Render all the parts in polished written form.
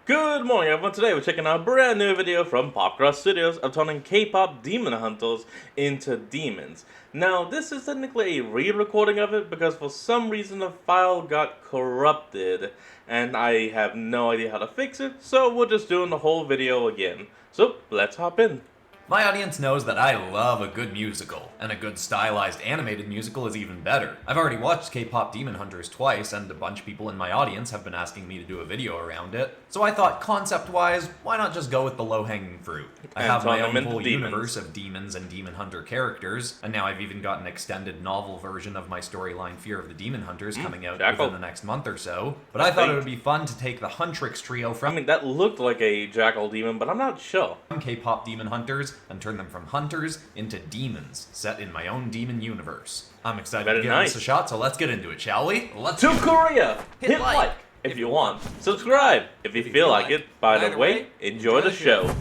Good morning everyone, today we're checking out a brand new video from Popcross Studios of turning K-pop demon hunters into demons. Now this is technically a re-recording of it because for some reason the file got corrupted and I have no idea how to fix it, so we're just doing the whole video again. So let's hop in. My audience knows that I love a good musical, and a good stylized animated musical is even better. I've already watched K-pop Demon Hunters twice, and a bunch of people in my audience have been asking me to do a video around it. So I thought, concept-wise, why not just go with the low-hanging fruit? I have my own whole universe of demons and demon hunter characters, and now I've even got an extended novel version of my storyline Fear of the Demon Hunters coming out within the next month or so. But I thought it would be fun to take the Huntrix trio from that looked like a jackal demon, but I'm not sure. K-pop Demon Hunters and turn them from hunters into demons, set in my own demon universe. I'm excited to give this a shot, so let's get into it, shall we? Let's to Korea! Hit like if you want. Subscribe if you feel like it. By the way, enjoy the show.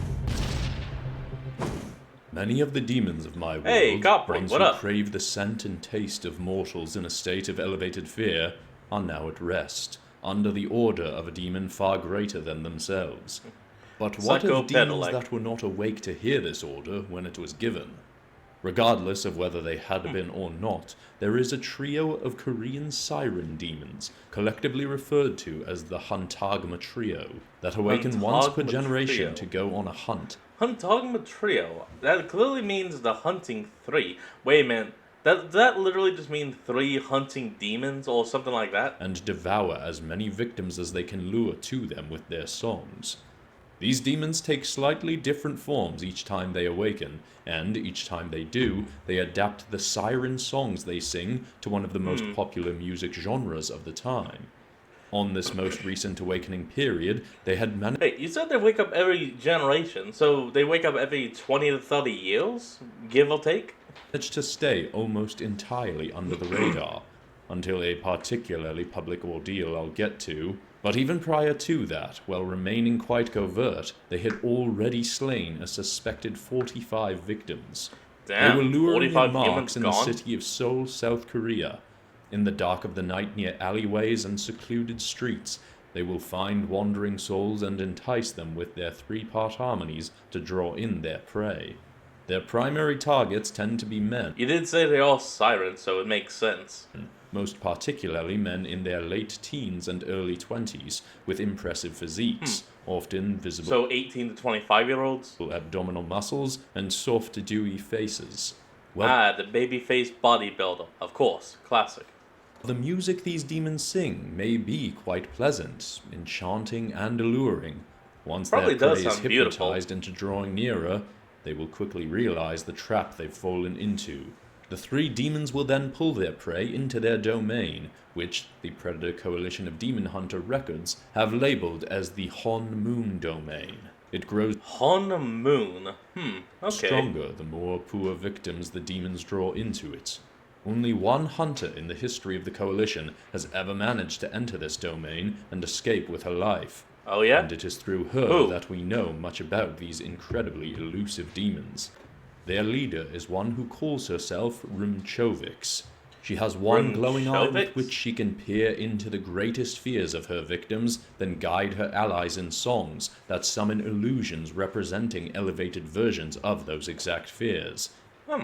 Many of the demons of my world, ones who crave the scent and taste of mortals in a state of elevated fear, are now at rest, under the order of a demon far greater than themselves. But what of demons that were not awake to hear this order when it was given? Regardless of whether they had been or not, there is a trio of Korean siren demons, collectively referred to as the Huntagma Trio, that awaken once per generation to go on a hunt. Huntagma Trio? That clearly means the hunting three. Wait a minute. Does that literally just mean 3 hunting demons or something like that? And devour as many victims as they can lure to them with their songs. These demons take slightly different forms each time they awaken, and each time they do, they adapt the siren songs they sing to one of the most popular music genres of the time. On this most recent awakening period, they had managed... Hey, you said they wake up every generation, so they wake up every 20 to 30 years, give or take? ...to stay almost entirely under the radar, until a particularly public ordeal I'll get to. But even prior to that, while remaining quite covert, they had already slain a suspected 45 victims. Damn, they were luring in marks in the city of Seoul, South Korea. In the dark of the night near alleyways and secluded streets, they will find wandering souls and entice them with their 3-part harmonies to draw in their prey. Their primary targets tend to be men. You did say they're all sirens, so it makes sense. Most particularly men in their late teens and early 20s, with impressive physiques, often visible. So 18 to 25-year-olds? Abdominal muscles and soft, dewy faces. The baby-faced bodybuilder, of course, classic. The music these demons sing may be quite pleasant, enchanting, and alluring. Once their prey is hypnotized into drawing nearer, they will quickly realize the trap they've fallen into. The 3 demons will then pull their prey into their domain, which the Predator Coalition of Demon Hunter Records have labeled as the Hon Moon domain. It grows stronger the more poor victims the demons draw into it. Only one hunter in the history of the Coalition has ever managed to enter this domain and escape with her life. Oh yeah? And it is through her that we know much about these incredibly elusive demons. Their leader is one who calls herself Rumchovix. She has one glowing eye with which she can peer into the greatest fears of her victims, then guide her allies in songs that summon illusions representing elevated versions of those exact fears.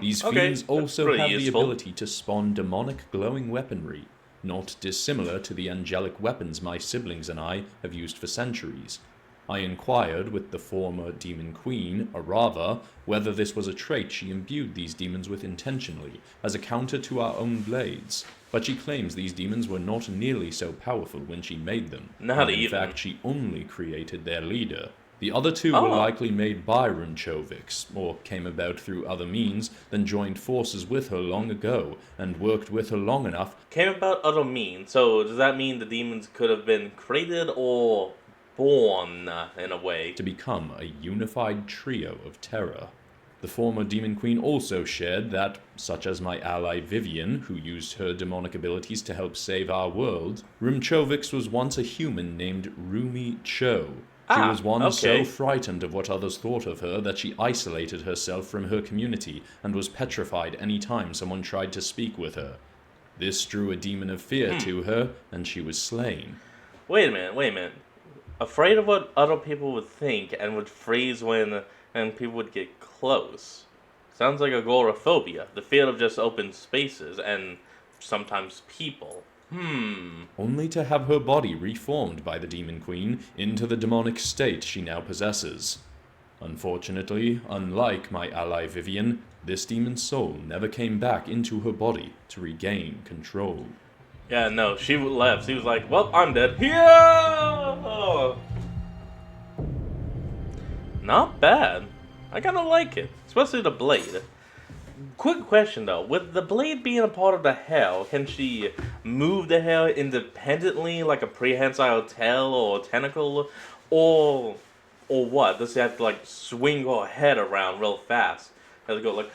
These fiends also have the ability to spawn demonic glowing weaponry, not dissimilar to the angelic weapons my siblings and I have used for centuries. I inquired with the former demon queen, Arava, whether this was a trait she imbued these demons with intentionally, as a counter to our own blades. But she claims these demons were not nearly so powerful when she made them. In fact, she only created their leader. The other 2 were likely made by Rumchovix, or came about through other means, then joined forces with her long ago, and worked with her long enough. Came about other means, so does that mean the demons could have been created or born, in a way, to become a unified trio of terror? The former demon queen also shared that, such as my ally Vivian, who used her demonic abilities to help save our world, Rumchovix was once a human named Rumi Cho. She was one so frightened of what others thought of her that she isolated herself from her community and was petrified any time someone tried to speak with her. This drew a demon of fear to her, and she was slain. Wait a minute. Afraid of what other people would think and would freeze when and people would get close. Sounds like agoraphobia, the fear of just open spaces and sometimes people. Only to have her body reformed by the Demon Queen into the demonic state she now possesses. Unfortunately, unlike my ally Vivian, this demon's soul never came back into her body to regain control. Yeah, no, she left. She was like, well, I'm dead. Yeah! Not bad. I kinda like it, especially the blade. Quick question though, with the blade being a part of the hair, can she move the hair independently like a prehensile tail or tentacle? Or what? Does she have to like swing her head around real fast? Has it go like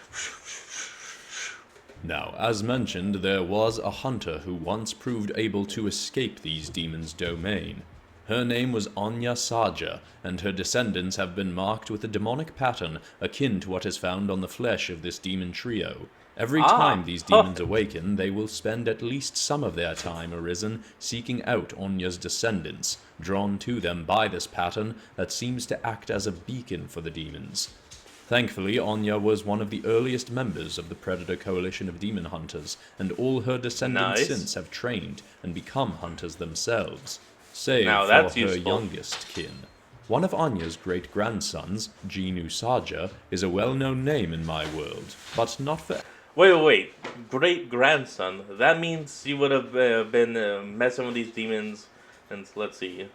Now, as mentioned, there was a hunter who once proved able to escape these demons' domain. Her name was Anya Saja, and her descendants have been marked with a demonic pattern akin to what is found on the flesh of this demon trio. Every time these demons awaken, they will spend at least some of their time arisen seeking out Anya's descendants, drawn to them by this pattern that seems to act as a beacon for the demons. Thankfully, Anya was one of the earliest members of the Predator Coalition of Demon Hunters, and all her descendants since have trained and become hunters themselves. Save for her youngest kin. One of Anya's great-grandsons, Jinu Saja, is a well-known name in my world, but not for... Wait. Great-grandson. That means you would have been messing with these demons and, let's see,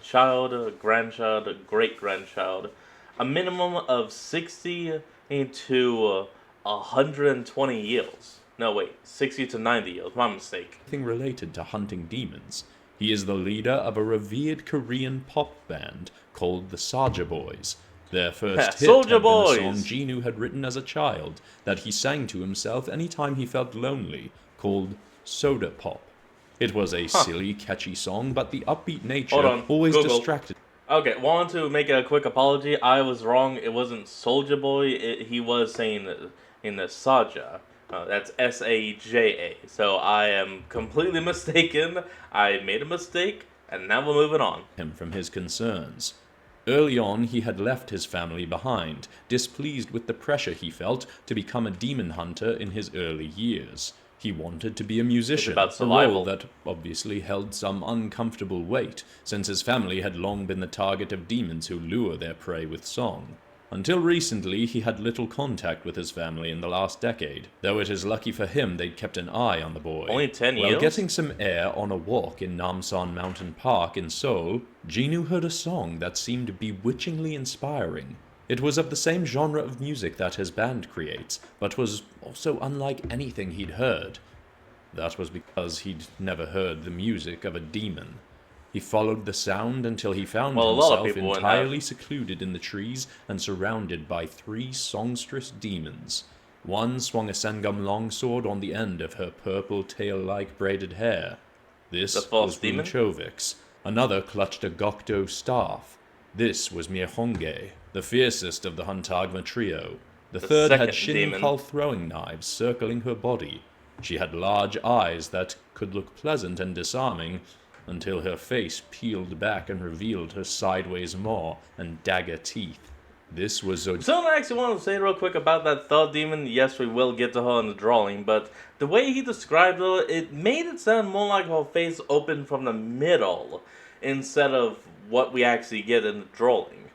child, grandchild, great-grandchild. A minimum of 60 to 120 years. No, wait, 60 to 90 years. My mistake. Thing related to hunting demons. He is the leader of a revered Korean pop band called the Saja Boys. Their first hit had been a song Jinu had written as a child that he sang to himself anytime he felt lonely, called Soda Pop. It was a silly, catchy song, but the upbeat nature always distracted. Okay, want to make a quick apology. I was wrong. It wasn't Soldier Boy. He was saying in the Saja. That's Saja. So I am completely mistaken. I made a mistake, and now we're moving on. Him from his concerns. Early on, he had left his family behind, displeased with the pressure he felt to become a demon hunter in his early years. He wanted to be a musician, a role that obviously held some uncomfortable weight, since his family had long been the target of demons who lure their prey with song. Until recently, he had little contact with his family in the last decade, though it is lucky for him they'd kept an eye on the boy. Only 10 years? While getting some air on a walk in Namsan Mountain Park in Seoul, Jinu heard a song that seemed bewitchingly inspiring. It was of the same genre of music that his band creates, but was also unlike anything he'd heard. That was because he'd never heard the music of a demon. He followed the sound until he found himself entirely secluded in the trees and surrounded by 3 songstress demons. One swung a Sengum longsword on the end of her purple tail-like braided hair. This was Rumchovix. Another clutched a Gokdo staff. This was Mirhonge, the fiercest of the Huntagma trio. The third had Shinnikal throwing knives circling her body. She had large eyes that could look pleasant and disarming, until her face peeled back and revealed her sideways maw and dagger teeth. This was Something I actually want to say real quick about that third demon. Yes, we will get to her in the drawing, but the way he described her, it made it sound more like her face opened from the middle instead of what we actually get in the drawing.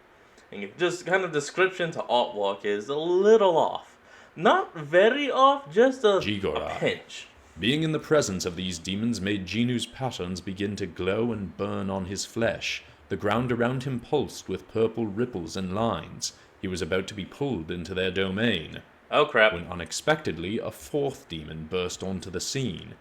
And just kind of description to artwork is a little off. Not very off, just a pinch. Being in the presence of these demons made Jinu's patterns begin to glow and burn on his flesh. The ground around him pulsed with purple ripples and lines. He was about to be pulled into their domain. Oh crap. When unexpectedly, a 4th demon burst onto the scene.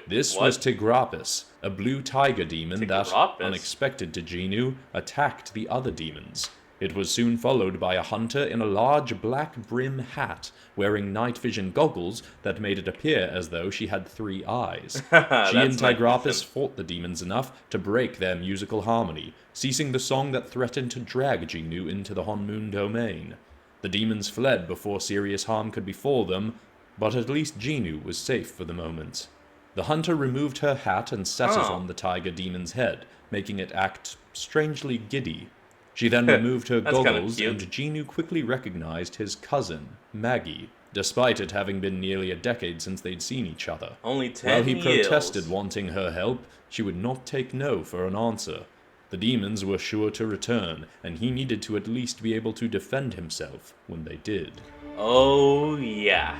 This what? was Tigrapis, a blue tiger demon that, unexpected to Jinu, attacked the other demons. It was soon followed by a hunter in a large black brim hat, wearing night vision goggles that made it appear as though she had 3 eyes. She and Tigrapis fought the demons enough to break their musical harmony, ceasing the song that threatened to drag Jinu into the Honmoon domain. The demons fled before serious harm could befall them, but at least Jinu was safe for the moment. The hunter removed her hat and set it on the tiger demon's head, making it act strangely giddy. She then removed her That's kinda goggles, cute. and Genu quickly recognized his cousin, Maggie, despite it having been nearly a decade since they'd seen each other. Only 10 While he years. protested wanting her help, she would not take no for an answer. The demons were sure to return, and he needed to at least be able to defend himself when they did. Oh, yeah.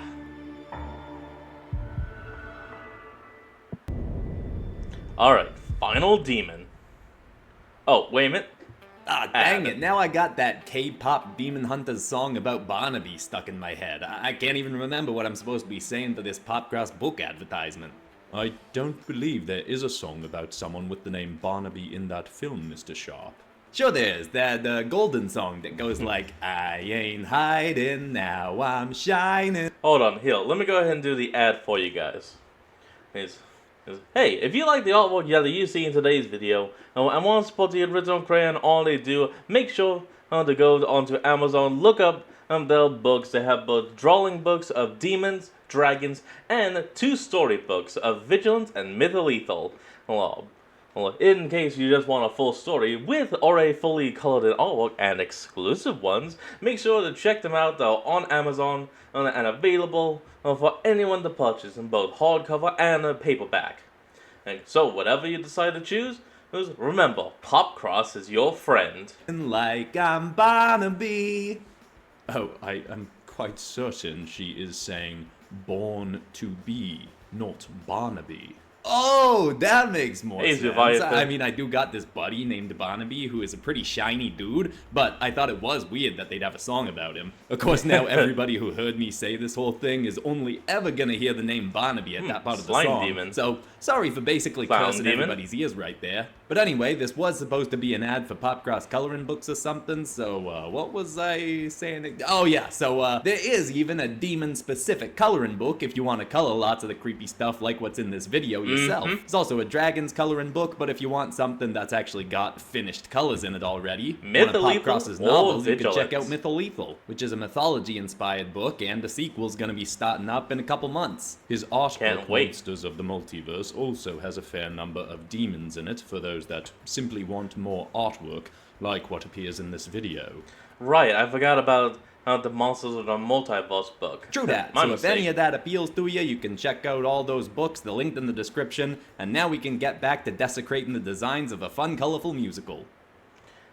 Alright, final demon. Oh, wait a minute. Ah, dang it, now I got that K-pop Demon Hunters song about Barnaby stuck in my head. I can't even remember what I'm supposed to be saying for this Popcross book advertisement. I don't believe there is a song about someone with the name Barnaby in that film, Mr. Sharp. Sure there is, that golden song that goes like, I ain't hiding, now I'm shining. Hold on, here, let me go ahead and do the ad for you guys. Hey, if you like the artwork that you see in today's video and want to support the original creator and all they do, make sure to go onto Amazon, look up their books. They have both drawing books of demons, dragons, and 2 storybooks of Vigilance and Mytholethal. Well, in case you just want a full story with already fully colored in artwork and exclusive ones, make sure to check them out. They're on Amazon and available for anyone to purchase in both hardcover and paperback. And so, whatever you decide to choose, remember, Popcross is your friend. Like I'm Barnaby. Oh, I am quite certain she is saying born to be, not Barnaby. Oh, that makes more Hey, sense. Leviathan. I mean, I do got this buddy named Barnaby who is a pretty shiny dude, but I thought it was weird that they'd have a song about him. Of course, now everybody who heard me say this whole thing is only ever gonna hear the name Barnaby at that part of the slime song. demon. So, sorry for basically Clown cursing demon. everybody's ears right there. But anyway, this was supposed to be an ad for Popcross coloring books or something, so what was I saying? Oh yeah, so there is even a demon-specific coloring book if you want to color lots of the creepy stuff like what's in this video yourself. There's also a dragon's coloring book, but if you want something that's actually got finished colors in it already, one of Mytholethal Popcross's or novels, you can check out Vigilance? Mytholethal, which is a mythology-inspired book, and the sequel's gonna be starting up in a couple months. His art Can't book, wait. Monsters of the Multiverse, also has a fair number of demons in it for those that simply want more artwork, like what appears in this video. Right, I forgot about the Monsters of the Multiverse book. True that. My So mistake. if any of that appeals to you, you can check out all those books, they're linked in the description, and now we can get back to desecrating the designs of a fun, colorful musical.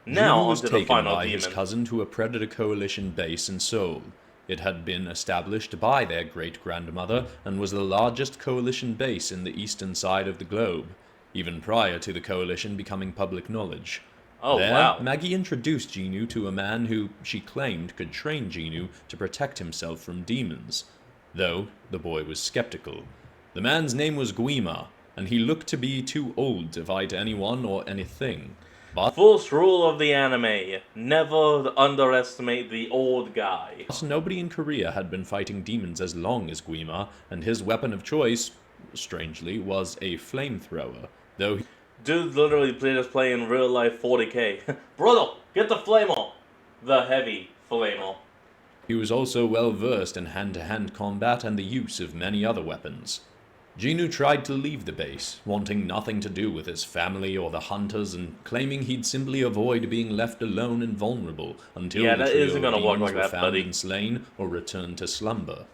Now Juno was onto the taken final by his demon. cousin to a Predator Coalition base in Seoul. It had been established by their great-grandmother and was the largest coalition base in the eastern side of the globe, even prior to the coalition becoming public knowledge. Oh, There, wow. Maggie introduced Genu to a man who she claimed could train Genu to protect himself from demons, though the boy was skeptical. The man's name was Guima, and he looked to be too old to fight anyone or anything. But First rule of the anime, never underestimate the old guy. nobody in Korea had been fighting demons as long as Guima, and his weapon of choice, strangely, was a flamethrower, though Dude literally just playing real life 40k. Brother, get the flamer. The heavy flamer. he was also well versed in hand-to-hand combat and the use of many other weapons. Genu tried to leave the base, wanting nothing to do with his family or the hunters, and claiming he'd simply avoid being left alone and vulnerable until Yeah, the that trio isn't of gonna work demons like were that, found buddy. and slain or returned to slumber.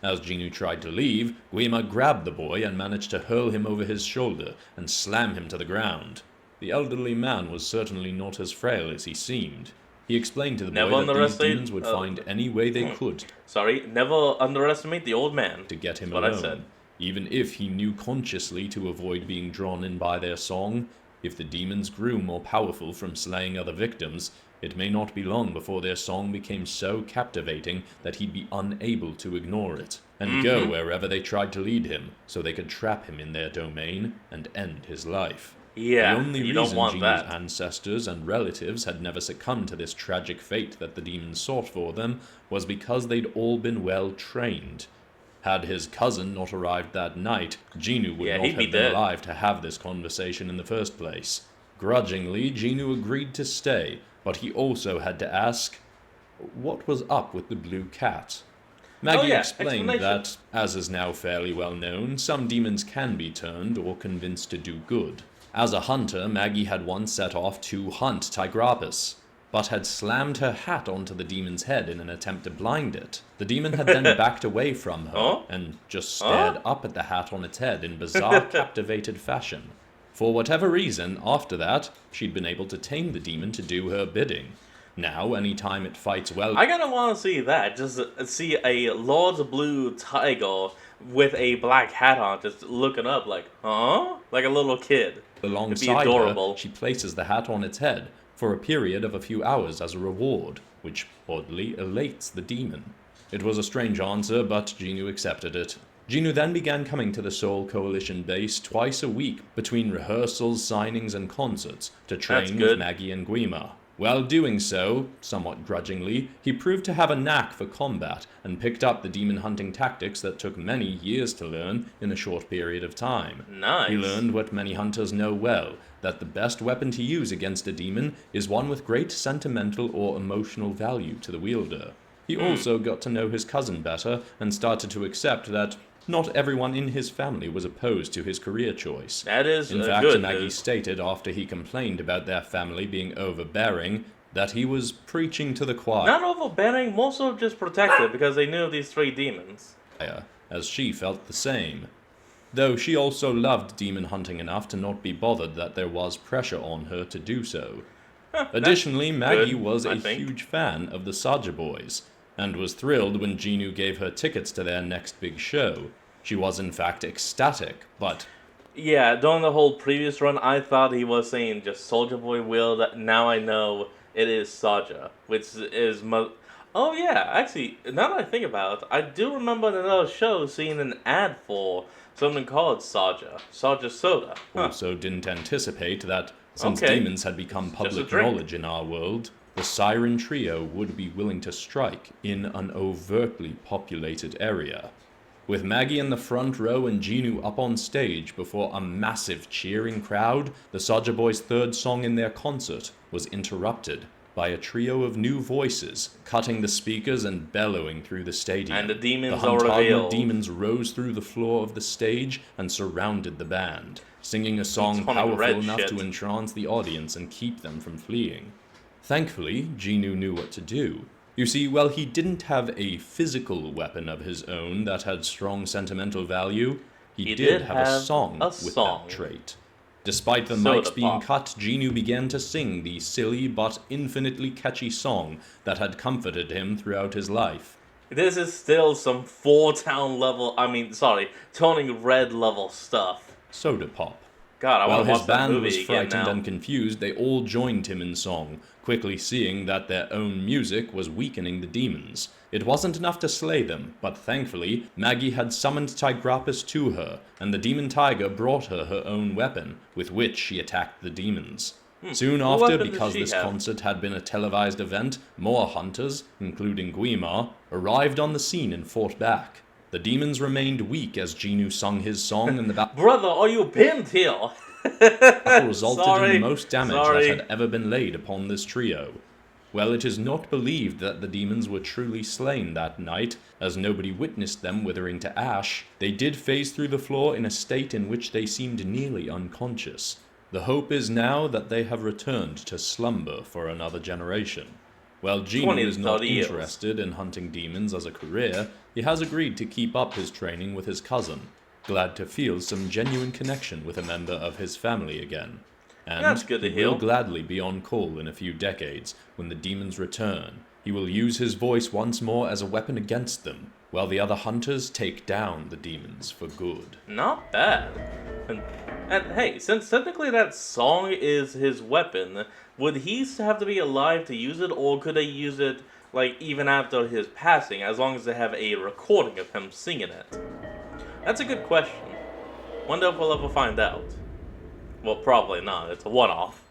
As Genu tried to leave, Guima grabbed the boy and managed to hurl him over his shoulder and slam him to the ground. The elderly man was certainly not as frail as he seemed. He explained to the Never boy that these underestimate- demons would find any way they could Sorry, never underestimate the old man. to get him That's what I alone, said. even if he knew consciously to avoid being drawn in by their song. If the demons grew more powerful from slaying other victims, it may not be long before their song became so captivating that he'd be unable to ignore it, and go wherever they tried to lead him, so they could trap him in their domain and end his life. Yeah, The only you reason don't want Genu's that. ancestors and relatives had never succumbed to this tragic fate that the demons sought for them was because they'd all been well trained. Had his cousin not arrived that night, Genu would Yeah, not he'd be have been dead. alive to have this conversation in the first place. Grudgingly, Genu agreed to stay, but he also had to ask, what was up with the blue cat? Maggie yeah, explained explanation. that, as is now fairly well known, some demons can be turned or convinced to do good. As a hunter, Maggie had once set off to hunt Tigrapus, but had slammed her hat onto the demon's head in an attempt to blind it. The demon had then backed away from her Huh? and just Huh? stared up at the hat on its head in bizarre, captivated fashion. For whatever reason, after that, she'd been able to tame the demon to do her bidding. Now, any time it fights well, I kinda wanna see that. Just see a large blue tiger with a black hat on, just looking up like, huh? Like a little kid. It'd be alongside her, adorable. she places the hat on its head for a period of a few hours as a reward, which oddly elates the demon. It was a strange answer, but Genu accepted it. Genu then began coming to the Seoul Coalition base twice a week between rehearsals, signings, and concerts to train with good. Maggie and Guima. While doing so, somewhat grudgingly, he proved to have a knack for combat and picked up the demon hunting tactics that took many years to learn in a short period of time. Nice. He learned what many hunters know well, that the best weapon to use against a demon is one with great sentimental or emotional value to the wielder. He also got to know his cousin better and started to accept that not everyone in his family was opposed to his career choice. That is In fact, good Maggie news. stated after he complained about their family being overbearing that he was preaching to the choir, Not overbearing, more so just protective because they knew these three demons. as she felt the same. Though she also loved demon hunting enough to not be bothered that there was pressure on her to do so. Additionally, Maggie good, was I a think. huge fan of the Saja Boys, and was thrilled when Genu gave her tickets to their next big show. She was in fact ecstatic, but Yeah, during the whole previous run, I thought he was saying just Soldier Boy will. That now I know it is Saja, which is Oh yeah, actually, now that I think about it, I do remember in another show seeing an ad for something called Saja Soda. Huh. also didn't anticipate that, since Okay. demons had become public drink. knowledge in our world, the Siren Trio would be willing to strike in an overtly populated area. With Maggie in the front row and Genu up on stage before a massive cheering crowd, the Saja Boys' third song in their concert was interrupted by a trio of new voices, cutting the speakers and bellowing through the stadium. And the demons The are Huntagma revealed. demons rose through the floor of the stage and surrounded the band, singing a song Tony powerful Red enough shit. to entrance the audience and keep them from fleeing. Thankfully, Genu knew what to do. You see, while he didn't have a physical weapon of his own that had strong sentimental value, he did have a song with song. that trait. Despite the Soda mics being pop. cut, Genu began to sing the silly but infinitely catchy song that had comforted him throughout his life. This is still some Turning Red level stuff. Soda Pop. God, I While want to his watch that band movie was again frightened now. and confused, they all joined him in song, quickly seeing that their own music was weakening the demons. It wasn't enough to slay them, but thankfully, Maggie had summoned Tigrapus to her, and the demon tiger brought her her own weapon, with which she attacked the demons. Soon What after, weapon did because she this have? concert had been a televised event, more hunters, including Guimar, arrived on the scene and fought back. The demons remained weak as Genu sung his song, and the battle Brother, are you pinned here? resulted in the most damage that had ever been laid upon this trio. Well, it is not believed that the demons were truly slain that night, as nobody witnessed them withering to ash. They did phase through the floor in a state in which they seemed nearly unconscious. The hope is now that they have returned to slumber for another generation. While Genu 20 to is not 30 years. interested in hunting demons as a career, he has agreed to keep up his training with his cousin, glad to feel some genuine connection with a member of his family again. And That's good to he will hear. gladly be on call in a few decades when the demons return. He will use his voice once more as a weapon against them, while the other hunters take down the demons for good. Not bad. And hey, since technically that song is his weapon, would he have to be alive to use it, or could they use it like even after his passing, as long as they have a recording of him singing it? That's a good question. Wonder if we'll ever find out. Well, probably not. It's a one-off.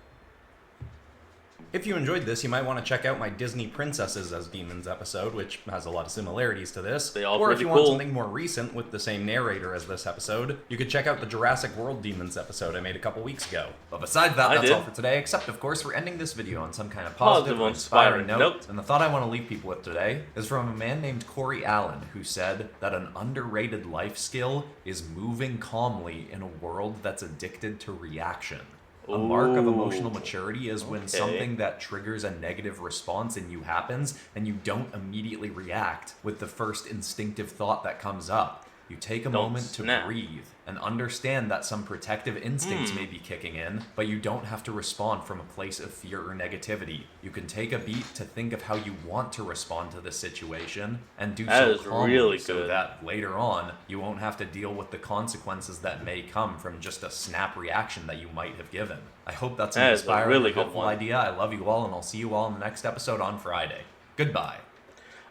If you enjoyed this, you might want to check out my Disney Princesses as Demons episode, which has a lot of similarities to this. They all or if pretty you want cool. something more recent with the same narrator as this episode, you could check out the Jurassic World Demons episode I made a couple weeks ago. But besides that, that's all for today, except of course we're ending this video on some kind of positive or inspiring note. And the thought I want to leave people with today is from a man named Corey Allen, who said that an underrated life skill is moving calmly in a world that's addicted to reaction. A mark of emotional maturity is when something that triggers a negative response in you happens and you don't immediately react with the first instinctive thought that comes up. You take a moment to breathe and understand that some protective instincts may be kicking in, but you don't have to respond from a place of fear or negativity. You can take a beat to think of how you want to respond to the situation and do so calmly so that later on you won't have to deal with the consequences that may come from just a snap reaction that you might have given. I hope that's an inspiring and helpful idea. I love you all, and I'll see you all in the next episode on Friday. Goodbye.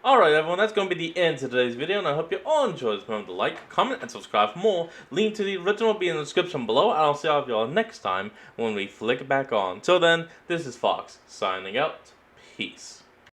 Alright everyone, that's going to be the end of today's video, and I hope you all enjoyed this. Remember to like, comment, and subscribe for more. Link to the original will be in the description below, and I'll see all of y'all next time when we flick it back on. Till then, this is Fox, signing out. Peace.